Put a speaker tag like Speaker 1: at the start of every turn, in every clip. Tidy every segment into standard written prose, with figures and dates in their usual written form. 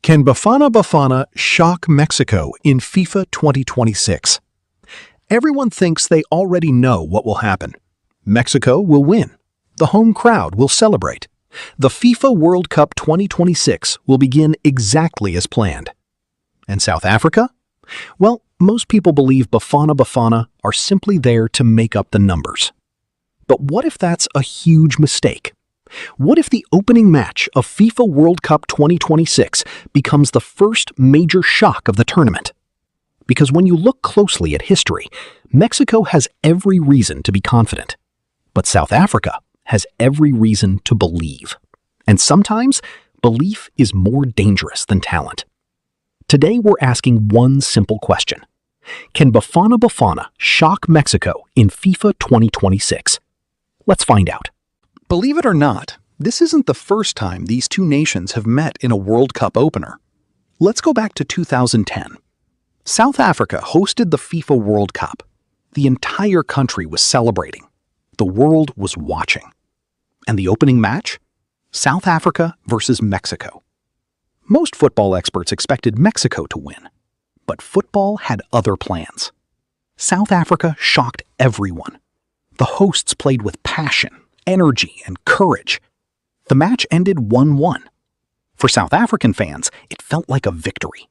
Speaker 1: Can Bafana Bafana shock Mexico in FIFA 2026? Everyone thinks they already know what will happen. Mexico will win. The home crowd will celebrate. The FIFA World Cup 2026 will begin exactly as planned. And South Africa? Well, most people believe Bafana Bafana are simply there to make up the numbers. But what if that's a huge mistake? What if the opening match of FIFA World Cup 2026 becomes the first major shock of the tournament? Because when you look closely at history, Mexico has every reason to be confident. But South Africa has every reason to believe. And sometimes, belief is more dangerous than talent. Today we're asking one simple question. Can Bafana Bafana shock Mexico in FIFA 2026? Let's find out.
Speaker 2: Believe it or not, this isn't the first time these two nations have met in a World Cup opener. Let's go back to 2010. South Africa hosted the FIFA World Cup. The entire country was celebrating. The world was watching. And the opening match? South Africa versus Mexico. Most football experts expected Mexico to win, but football had other plans. South Africa shocked everyone. The hosts played with passion, energy, and courage. The match ended 1-1. For South African fans, it felt like a victory.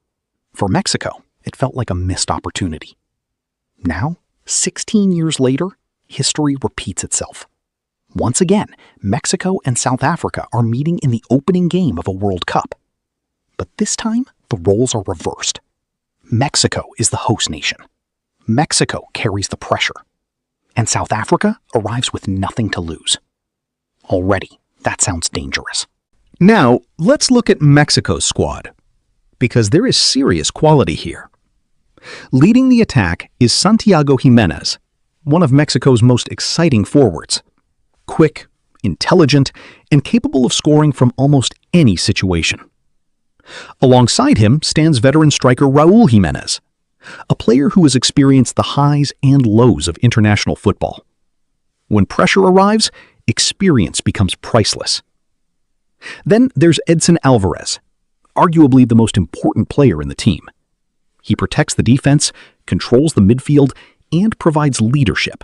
Speaker 2: For Mexico, it felt like a missed opportunity. Now, 16 years later, history repeats itself. Once again, Mexico and South Africa are meeting in the opening game of a World Cup. But this time, the roles are reversed. Mexico is the host nation. Mexico carries the pressure. And South Africa arrives with nothing to lose. Already, that sounds dangerous.
Speaker 1: Now, let's look at Mexico's squad, because there is serious quality here. Leading the attack is Santiago Jimenez, one of Mexico's most exciting forwards. Quick, intelligent, and capable of scoring from almost any situation. Alongside him stands veteran striker Raúl Jimenez, a player who has experienced the highs and lows of international football. When pressure arrives, experience becomes priceless. Then there's Edson Alvarez, arguably the most important player in the team. He protects the defense, controls the midfield, and provides leadership.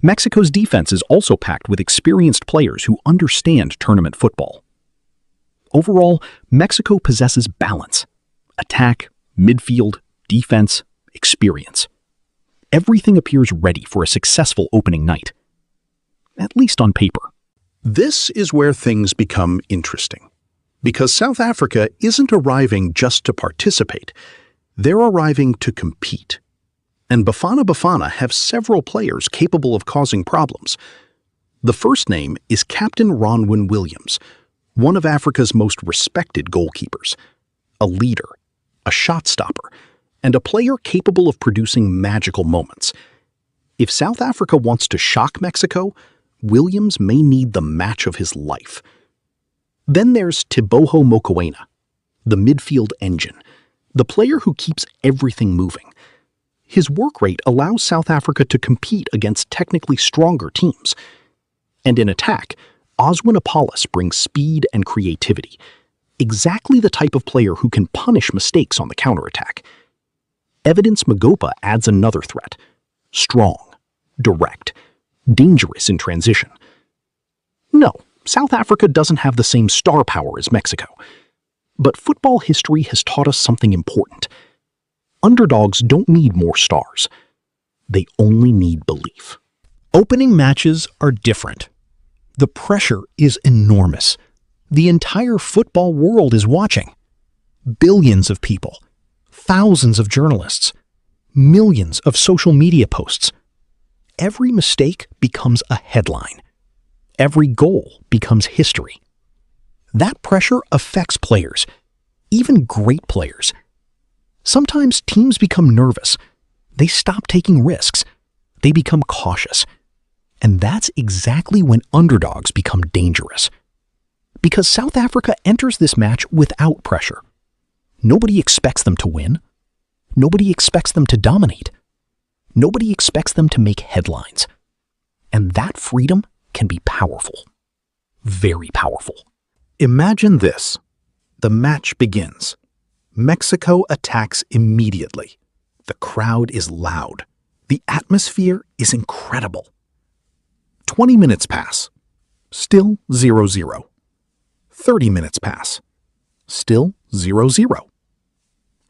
Speaker 1: Mexico's defense is also packed with experienced players who understand tournament football. Overall, Mexico possesses balance: attack, midfield, defense, experience. Everything appears ready for a successful opening night. At least on paper.
Speaker 3: This is where things become interesting. Because South Africa isn't arriving just to participate. They're arriving to compete. And Bafana Bafana have several players capable of causing problems. The first name is Captain Ronwen Williams, one of Africa's most respected goalkeepers, a leader, a shot stopper, and a player capable of producing magical moments. If South Africa wants to shock Mexico, Williams may need the match of his life. Then there's Teboho Mokoena, the midfield engine, the player who keeps everything moving. His work rate allows South Africa to compete against technically stronger teams. And in attack, Oswin Apollos brings speed and creativity, exactly the type of player who can punish mistakes on the counterattack. Evidence Magopa adds another threat: strong, direct, dangerous in transition. No, South Africa doesn't have the same star power as Mexico. But football history has taught us something important. Underdogs don't need more stars. They only need belief.
Speaker 1: Opening matches are different. The pressure is enormous. The entire football world is watching. Billions of people, thousands of journalists, millions of social media posts. Every mistake becomes a headline. Every goal becomes history. That pressure affects players, even great players. Sometimes teams become nervous. They stop taking risks. They become cautious. And that's exactly when underdogs become dangerous. Because South Africa enters this match without pressure. Nobody expects them to win. Nobody expects them to dominate. Nobody expects them to make headlines. And that freedom can be powerful. Very powerful.
Speaker 3: Imagine this.
Speaker 2: The match begins. Mexico attacks immediately. The crowd is loud. The atmosphere is incredible. 20 minutes pass. Still 0-0. 30 minutes pass. Still 0-0.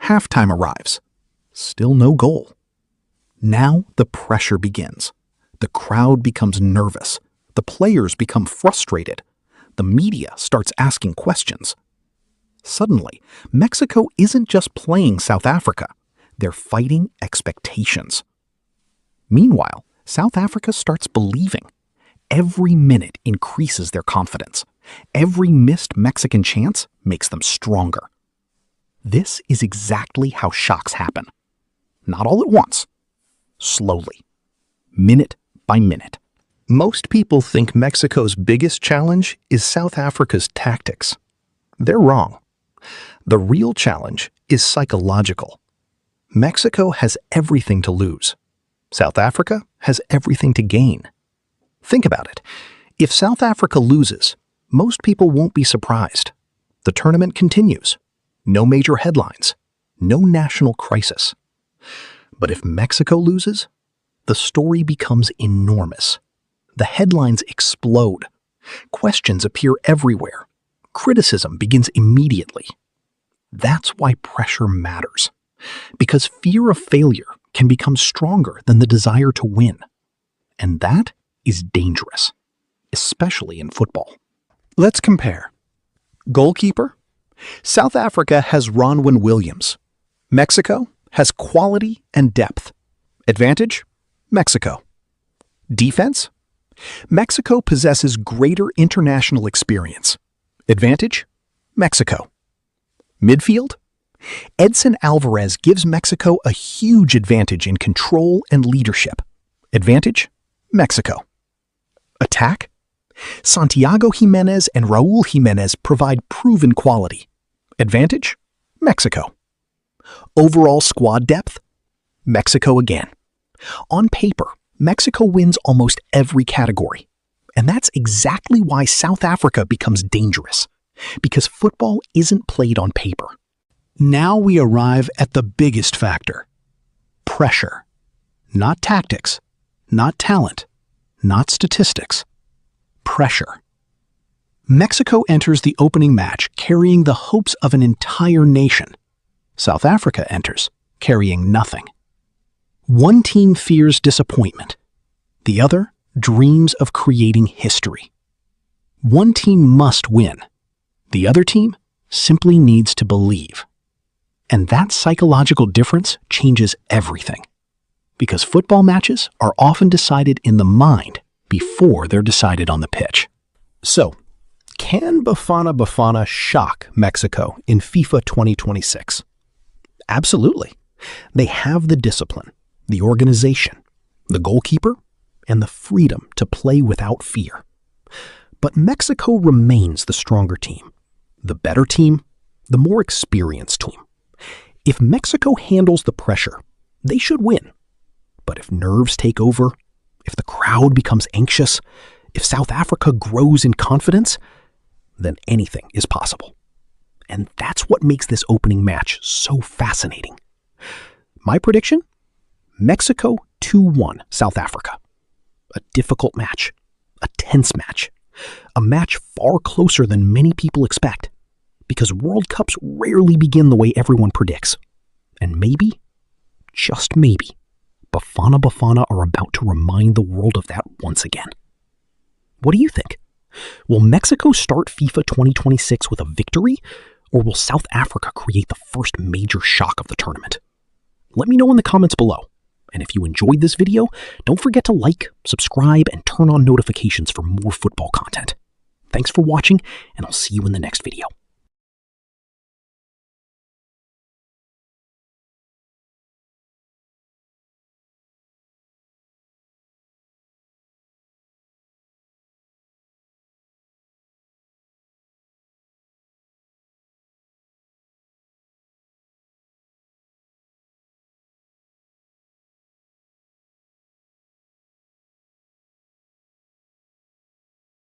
Speaker 2: Halftime arrives. Still no goal. Now the pressure begins. The crowd becomes nervous. The players become frustrated. The media starts asking questions. Suddenly, Mexico isn't just playing South Africa. They're fighting expectations. Meanwhile, South Africa starts believing. Every minute increases their confidence. Every missed Mexican chance makes them stronger. This is exactly how shocks happen. Not all at once. Slowly. Minute by minute. Most people think Mexico's biggest challenge is South Africa's tactics. They're wrong. The real challenge is psychological. Mexico has everything to lose. South Africa has everything to gain. Think about it. If South Africa loses, most people won't be surprised. The tournament continues. No major headlines. No national crisis. But if Mexico loses, the story becomes enormous. The headlines explode. Questions appear everywhere. Criticism begins immediately. That's why pressure matters. Because fear of failure can become stronger than the desire to win. And that is dangerous, especially in football. Let's compare. Goalkeeper? South Africa has Ronwen Williams. Mexico has quality and depth. Advantage? Mexico. Defense? Mexico possesses greater international experience. Advantage? Mexico. Midfield? Edson Alvarez gives Mexico a huge advantage in control and leadership. Advantage? Mexico. Attack? Santiago Jimenez and Raul Jimenez provide proven quality. Advantage? Mexico. Overall squad depth? Mexico again. On paper, Mexico wins almost every category. And that's exactly why South Africa becomes dangerous. Because football isn't played on paper. Now we arrive at the biggest factor. Pressure. Not tactics. Not talent. Not statistics. Pressure. Mexico enters the opening match carrying the hopes of an entire nation. South Africa enters carrying nothing. One team fears disappointment. The other dreams of creating history. One team must win. The other team simply needs to believe. And that psychological difference changes everything. Because football matches are often decided in the mind before they're decided on the pitch. So, can Bafana Bafana shock Mexico in FIFA 2026? Absolutely. They have the discipline, the organization, the goalkeeper, and the freedom to play without fear. But Mexico remains the stronger team, the better team, the more experienced team. If Mexico handles the pressure, they should win. But if nerves take over, if the crowd becomes anxious, if South Africa grows in confidence, then anything is possible. And that's what makes this opening match so fascinating. My prediction? Mexico 2-1 South Africa. A difficult match, a tense match, a match far closer than many people expect, because World Cups rarely begin the way everyone predicts. And maybe, just maybe, Bafana Bafana are about to remind the world of that once again. What do you think? Will Mexico start FIFA 2026 with a victory, or will South Africa create the first major shock of the tournament? Let me know in the comments below. And if you enjoyed this video, don't forget to like, subscribe, and turn on notifications for more football content. Thanks for watching, and I'll see you in the next video.